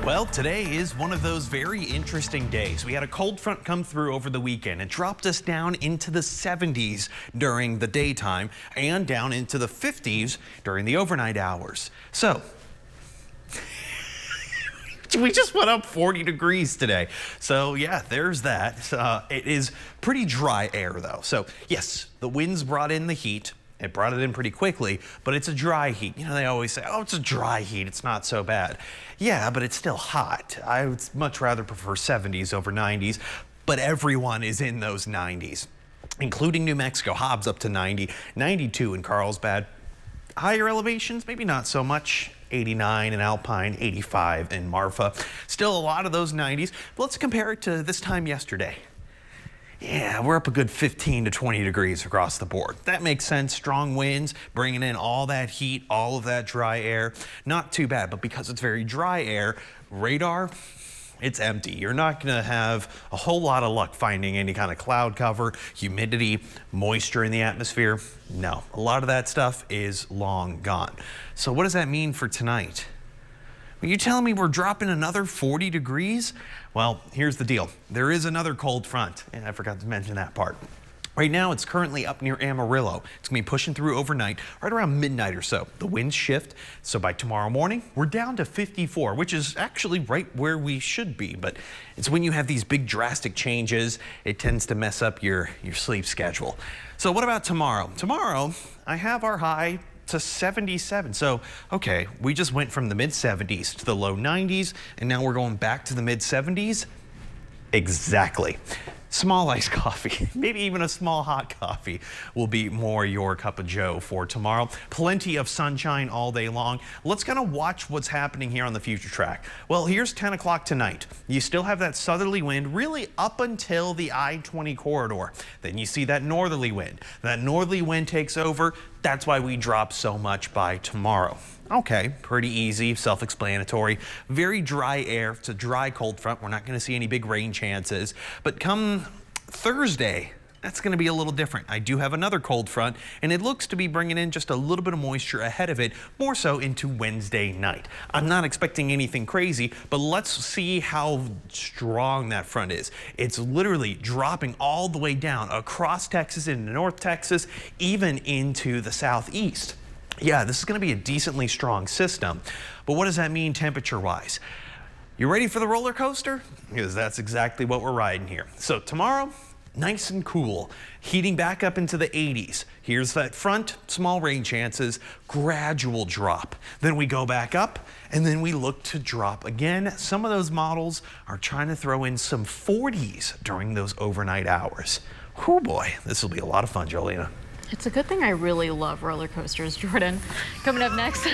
Well, today is one of those very interesting days. We had a cold front come through over the weekend. It dropped us down into the 70s during the daytime and down into the 50s during the overnight hours. So we just went up 40 degrees today. So yeah, there's that. It is pretty dry air though. So yes, the winds brought in the heat. It brought it in pretty quickly, but it's a dry heat. You know, they always say, oh, it's a dry heat, it's not so bad. Yeah, but it's still hot. I would much rather prefer 70s over 90s, but everyone is in those 90s, including New Mexico. Hobbs up to 90, 92 in Carlsbad. Higher elevations, maybe not so much. 89 in Alpine, 85 in Marfa. Still a lot of those 90s, but let's compare it to this time yesterday. Yeah, we're up a good 15 to 20 degrees across the board. That makes sense. Strong winds, bringing in all that heat, all of that dry air. Not too bad, but because it's very dry air, radar, it's empty. You're not going to have a whole lot of luck finding any kind of cloud cover, humidity, moisture in the atmosphere. No, a lot of that stuff is long gone. So what does that mean for tonight? Are you telling me we're dropping another 40 degrees? Well, here's the deal. There is another cold front, and I forgot to mention that part. Right now, it's currently up near Amarillo. It's going to be pushing through overnight, right around midnight or so. The winds shift, so by tomorrow morning, we're down to 54, which is actually right where we should be. But it's when you have these big drastic changes, it tends to mess up your sleep schedule. So what about tomorrow? Tomorrow, I have our high to 77. So, okay, we just went from the mid 70s to the low 90s, and now we're going back to the mid 70s. Exactly. Small iced coffee, maybe even a small hot coffee will be more your cup of joe for tomorrow. Plenty of sunshine all day long. Let's kind of watch what's happening here on the future track. Well, here's 10 o'clock tonight. You still have that southerly wind really up until the I-20 corridor. Then you see that northerly wind. That northerly wind takes over. That's why we drop so much by tomorrow. Okay, pretty easy, self-explanatory. Very dry air. It's a dry cold front. We're not going to see any big rain chances. But come Thursday, that's going to be a little different. I do have another cold front, and it looks to be bringing in just a little bit of moisture ahead of it, more so into Wednesday night. I'm not expecting anything crazy, but let's see how strong that front is. It's literally dropping all the way down across Texas into North Texas, even into the southeast. Yeah, this is going to be a decently strong system, but what does that mean temperature-wise? You ready for the roller coaster? Because that's exactly what we're riding here. So tomorrow, nice and cool, heating back up into the 80s. Here's that front, small rain chances, gradual drop. Then we go back up, and then we look to drop again. Some of those models are trying to throw in some 40s during those overnight hours. Oh boy, this will be a lot of fun, Jolena. It's a good thing I really love roller coasters, Jordan. Coming up next.